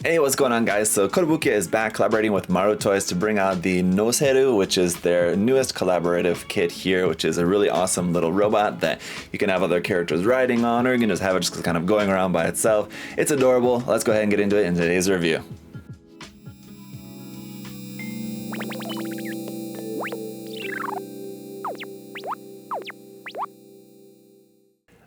Hey, what's going on, guys? So Kotobukiya is back collaborating with Maruttoys to bring out the Noseru, which is their newest collaborative kit here, which is a really awesome little robot that you can have other characters riding on, or you can just have it just kind of going around by itself. It's adorable. Let's go ahead and get into it in today's review.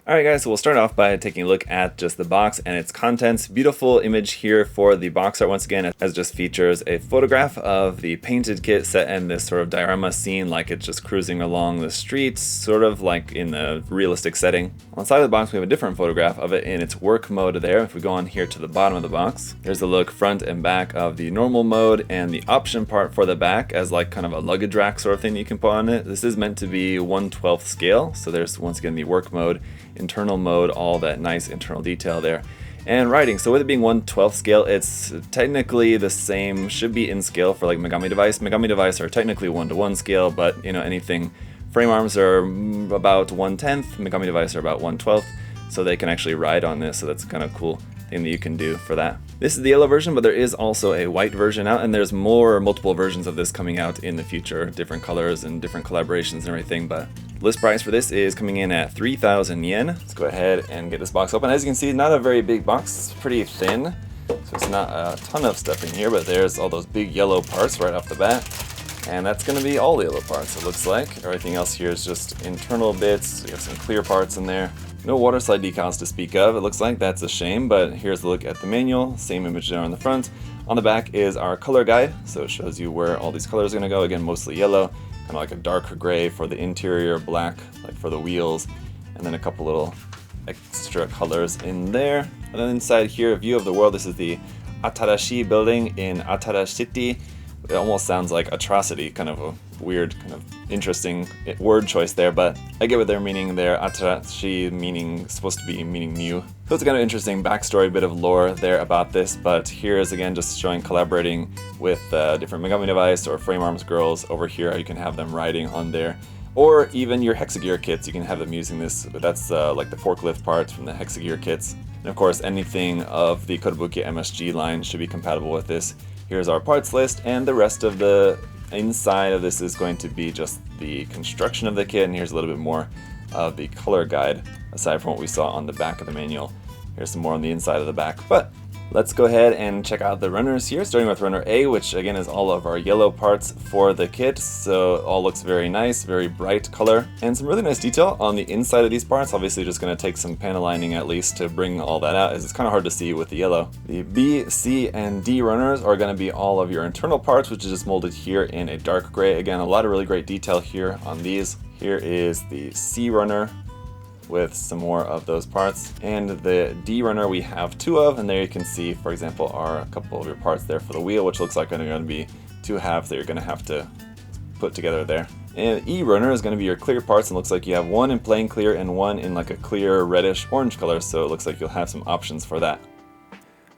Alright guys, so we'll start off by taking a look at just the box and its contents. Beautiful image here for the box art once again, as just features a photograph of the painted kit set in this sort of diorama scene, like it's just cruising along the streets, sort of like in a realistic setting. On the side of the box we have a different photograph of it in its work mode there. If we go on here to the bottom of the box, here's the look front and back of the normal mode and the option part for the back as like kind of a luggage rack sort of thing that you can put on it. This is meant to be 1/12 scale, so there's once again the work mode, internal mode, all that nice internal detail there. And writing, so with it being 1/12 scale, it's technically the same, should be in scale for like Megami Device. Megami Device are technically 1:1 scale, but you know, anything, frame arms are about 1/10, Megami Device are about 1/12, so they can actually ride on this, so that's kind of cool thing that you can do for that. This is the yellow version, but there is also a white version out, and there's multiple versions of this coming out in the future, different colors and different collaborations and everything. But list price for this is coming in at 3,000 yen. Let's go ahead and get this box open. As you can see, not a very big box, it's pretty thin, so it's not a ton of stuff in here, but there's all those big yellow parts right off the bat. And that's going to be all the yellow parts, it looks like. Everything else here is just internal bits. We have some clear parts in there. No water slide decals to speak of, it looks like. That's a shame, but here's a look at the manual. Same image there on the front. On the back is our color guide, so it shows you where all these colors are going to go. Again, mostly yellow, kind of like a dark gray for the interior, black like for the wheels, and then a couple little extra colors in there. And then inside here, a view of the world. This is the Atarashi building in Atara City. It almost sounds like atrocity, kind of a weird, kind of interesting word choice there, but I get what they're meaning there. Atarashi meaning, supposed to be meaning new. So it's a kind of interesting backstory, bit of lore there about this, but here is again just showing collaborating with different Megami Device or Frame Arms girls. Over here you can have them riding on there, or even your Hexagear kits, you can have them using this. That's like the forklift parts from the Hexagear kits. And of course anything of the Kotobukiya MSG line should be compatible with this. Here's our parts list, and the rest of the inside of this is going to be just the construction of the kit, and here's a little bit more of the color guide aside from what we saw on the back of the manual. Here's some more on the inside of the back, but let's go ahead and check out the runners here, starting with runner A, which again is all of our yellow parts for the kit. So it all looks very nice, very bright color, and some really nice detail on the inside of these parts. Obviously just going to take some panel lining at least to bring all that out, as it's kind of hard to see with the yellow. The B, C, and D runners are going to be all of your internal parts, which is just molded here in a dark gray. Again, a lot of really great detail here on these. Here is the C runner with some more of those parts, and the D runner we have two of, and there you can see, for example, are a couple of your parts there for the wheel, which looks like they're going to be two halves that you're going to have to put together there. And E runner is going to be your clear parts, and looks like you have one in plain clear and one in like a clear reddish orange color, so it looks like you'll have some options for that.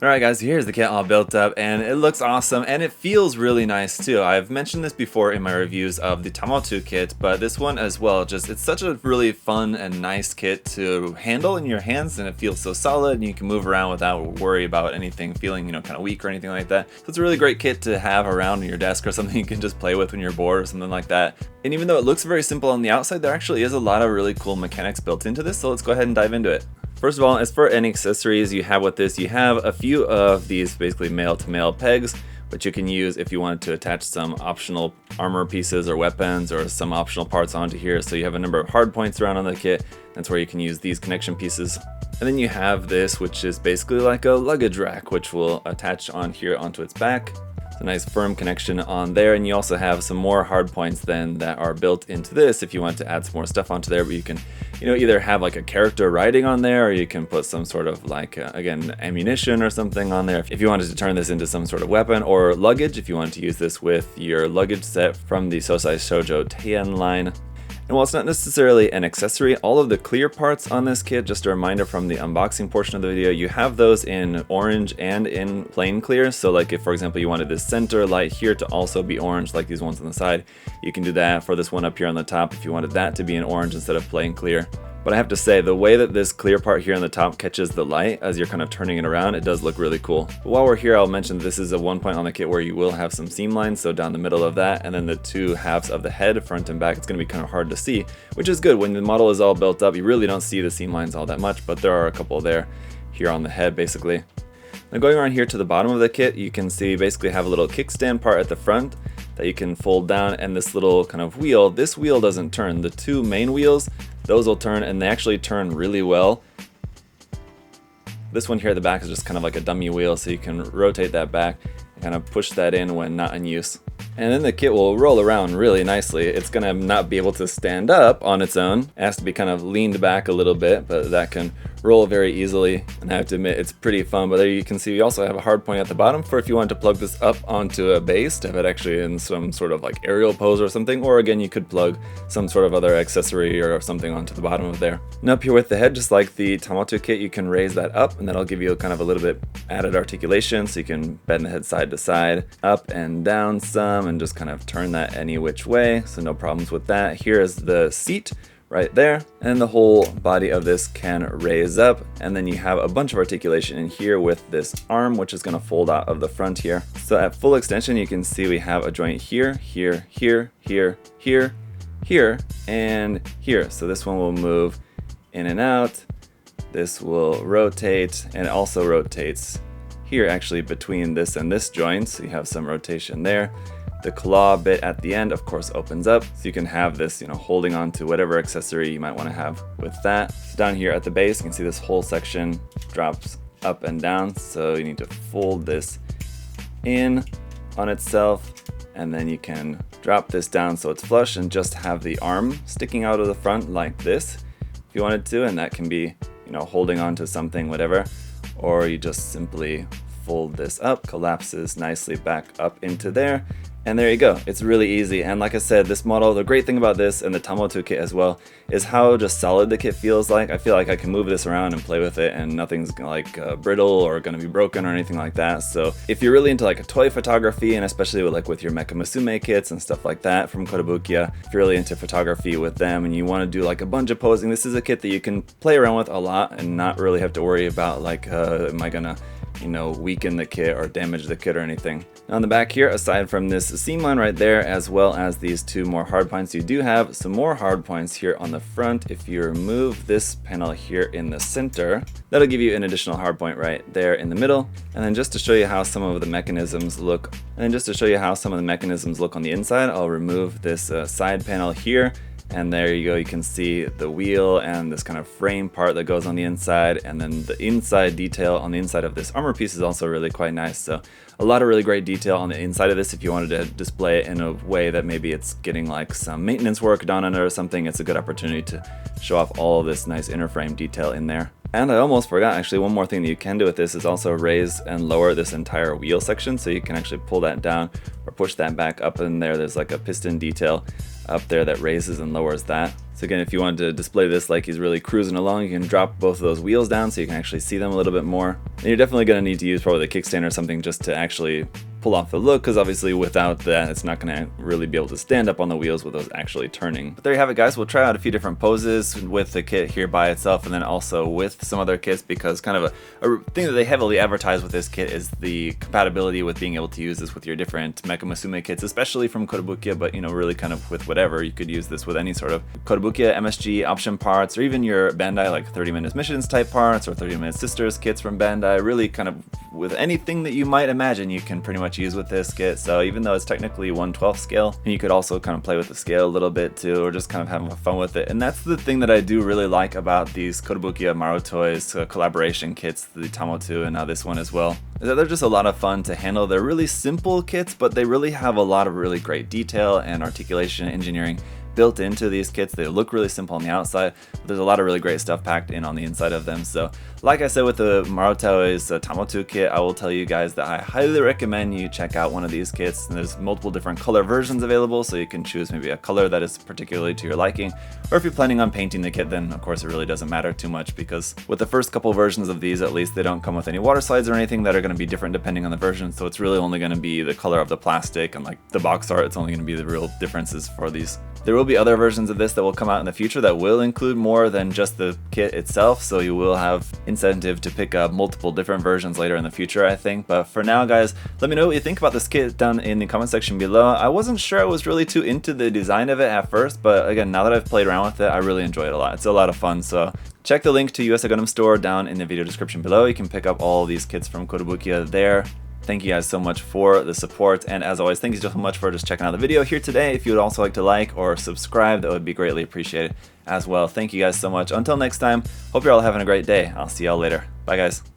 Alright guys, here's the kit all built up, and it looks awesome, and it feels really nice too. I've mentioned this before in my reviews of the Tamotu kit, but this one as well, just it's such a really fun and nice kit to handle in your hands, and it feels so solid, and you can move around without worry about anything feeling, you know, kind of weak or anything like that. So it's a really great kit to have around on your desk, or something you can just play with when you're bored or something like that. And even though it looks very simple on the outside, there actually is a lot of really cool mechanics built into this, so let's go ahead and dive into it. First of all, as for any accessories you have with this, you have a few of these basically male-to-male pegs, which you can use if you wanted to attach some optional armor pieces or weapons or some optional parts onto here. So you have a number of hard points around on the kit. That's where you can use these connection pieces. And then you have this, which is basically like a luggage rack, which will attach on here onto its back. It's a nice firm connection on there, and you also have some more hard points then that are built into this if you want to add some more stuff onto there, but you can, you know, either have like a character riding on there, or you can put some sort of like, again, ammunition or something on there if you wanted to turn this into some sort of weapon, or luggage if you wanted to use this with your luggage set from the Sosai Shoujo Teien line. And while it's not necessarily an accessory, all of the clear parts on this kit, just a reminder from the unboxing portion of the video, you have those in orange and in plain clear. So like if, for example, you wanted this center light here to also be orange, like these ones on the side, you can do that. For this one up here on the top, if you wanted that to be in orange instead of plain clear, But I have to say, the way that this clear part here on the top catches the light as you're kind of turning it around, it does look really cool. But while we're here, I'll mention this is a one point on the kit where you will have some seam lines, so down the middle of that, and then the two halves of the head, front and back, it's going to be kind of hard to see, which is good. When the model is all built up, you really don't see the seam lines all that much, but there are a couple there here on the head basically. Now going around here to the bottom of the kit, you can see you basically have a little kickstand part at the front that you can fold down, and this little kind of wheel. This wheel doesn't turn. The two main wheels, those will turn, and they actually turn really well. This one here at the back is just kind of like a dummy wheel, so you can rotate that back and kind of push that in when not in use. And then the kit will roll around really nicely. It's gonna not be able to stand up on its own. It has to be kind of leaned back a little bit, but that can roll very easily. And I have to admit, it's pretty fun. But there you can see we also have a hard point at the bottom for if you want to plug this up onto a base to have it actually in some sort of like aerial pose or something. Or again, you could plug some sort of other accessory or something onto the bottom of there. And up here with the head, just like the Tamotu kit, you can raise that up, and that'll give you kind of a little bit added articulation, so you can bend the head side to side, up and down some, and just kind of turn that any which way, so no problems with that. Here is the seat right there, and the whole body of this can raise up, and then you have a bunch of articulation in here with this arm, which is going to fold out of the front here. So at full extension, you can see we have a joint here, here, here, here, here, here, and here. So this one will move in and out. This will rotate, and it also rotates here actually between this and this joint, so you have some rotation there. The claw bit at the end, of course, opens up, so you can have this, holding on to whatever accessory you might want to have with that. So down here at the base, you can see this whole section drops up and down, so you need to fold this in on itself, and then you can drop this down so it's flush and just have the arm sticking out of the front like this if you wanted to, and that can be, holding on to something, whatever. Or you just simply fold this up, collapses nicely back up into there, and there you go. It's really easy. And like I said, this model, the great thing about this and the Tamotu kit as well is how just solid the kit feels like. I feel like I can move this around and play with it, and nothing's like brittle or gonna be broken or anything like that. So if you're really into like a toy photography, and especially with your Mecha Musume kits and stuff like that from Kotobukiya, if you're really into photography with them and you want to do like a bunch of posing, this is a kit that you can play around with a lot and not really have to worry about like, am I gonna weaken the kit or damage the kit or anything. On the back here, aside from this seam line right there, as well as these two more hard points, you do have some more hard points here on the front. If you remove this panel here in the center, that'll give you an additional hard point right there in the middle. And then just to show you how some of the mechanisms look, on the inside, I'll remove this side panel here. And there you go, you can see the wheel and this kind of frame part that goes on the inside, and then the inside detail on the inside of this armor piece is also really quite nice. So a lot of really great detail on the inside of this. If you wanted to display it in a way that maybe it's getting like some maintenance work done on it or something, it's a good opportunity to show off all of this nice inner frame detail in there. And I almost forgot, actually, one more thing that you can do with this is also raise and lower this entire wheel section, so you can actually pull that down or push that back up in there. There's like a piston detail up there that raises and lowers that. So again, if you wanted to display this like he's really cruising along, you can drop both of those wheels down so you can actually see them a little bit more. And you're definitely going to need to use probably the kickstand or something just to actually pull off the look, because obviously without that, it's not going to really be able to stand up on the wheels with those actually turning. But there you have it, guys. We'll try out a few different poses with the kit here by itself, and then also with some other kits, because kind of a thing that they heavily advertise with this kit is the compatibility with being able to use this with your different Mecha Musume kits, especially from Kotobukiya, but really kind of with whatever. You could use this with any sort of Kotobukiya MSG option parts, or even your Bandai like 30-minute missions type parts or 30-minute sisters kits from Bandai. Really kind of with anything that you might imagine you can pretty much use with this kit. So even though it's technically 1/12 scale, you could also kind of play with the scale a little bit too, or just kind of having fun with it. And that's the thing that I do really like about these Kotobukiya Maruttoys collaboration kits, the Tamotu and now this one as well, is that they're just a lot of fun to handle. They're really simple kits, but they really have a lot of really great detail and articulation engineering built into these kits. They look really simple on the outside, but there's a lot of really great stuff packed in on the inside of them. So like I said with the Maruttoys Tamotu kit, I will tell you guys that I highly recommend you check out one of these kits. And there's multiple different color versions available, so you can choose maybe a color that is particularly to your liking. Or if you're planning on painting the kit, then of course it really doesn't matter too much, because with the first couple versions of these, at least, they don't come with any water slides or anything that are going to be different depending on the version. So it's really only going to be the color of the plastic, and like the box art, it's only going to be the real differences for these. There will be other versions of this that will come out in the future that will include more than just the kit itself, so you will have incentive to pick up multiple different versions later in the future, I think. But for now, guys, let me know what you think about this kit down in the comment section below. I wasn't sure I was really too into the design of it at first, but again, now that I've played around with it, I really enjoy it a lot. It's a lot of fun, so check the link to USA Gundam Store down in the video description below. You can pick up all these kits from Kotobukiya there. Thank you guys so much for the support, and as always, thank you so much for just checking out the video here today. If you would also like to like or subscribe, that would be greatly appreciated as well. Thank you guys so much. Until next time, hope you're all having a great day. I'll see y'all later. Bye, guys.